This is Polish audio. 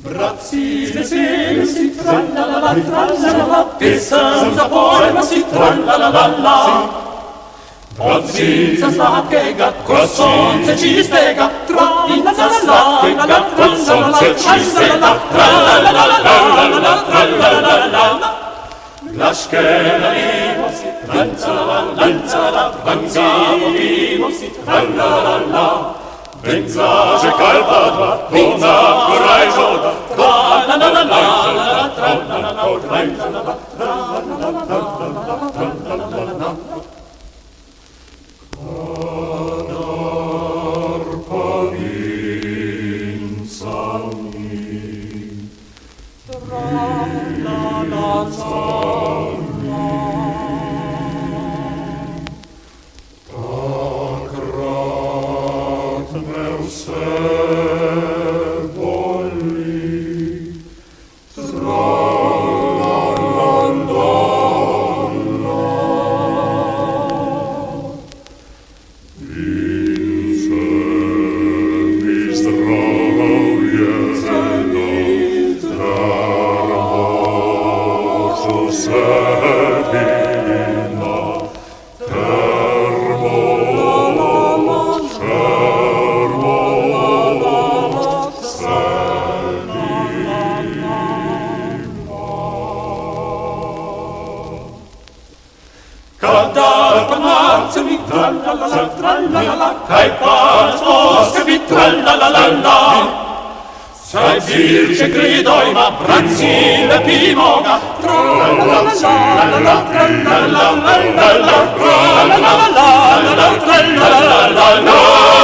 Brazzi, si tra-la-la-la, che senza poema si tra-la-la-la. Odzinca sladkiego, kosące czystego, tra-la-la-la, sladkiego, kosące czystego, tra-la-la-la-la, tra-la-la-la-la. Blaszkę nalimo si, tra-la-la-la, wędza si, tra-la-la-la. Wędzarze kalpadła, wina koraj żoda, tra-la-la-la-la, tra-la-la-la, tra-la-la-la, tra-la-la-la. Kaj pan sposobi tra-la-la-la-la. Sai zirce gridoi ma brazzi le pimoga, tra-la-la-la-la, tra-la-la-la, tra-la-la-la, tra-la-la-la, tra-la-la-la, tra-la-la-la.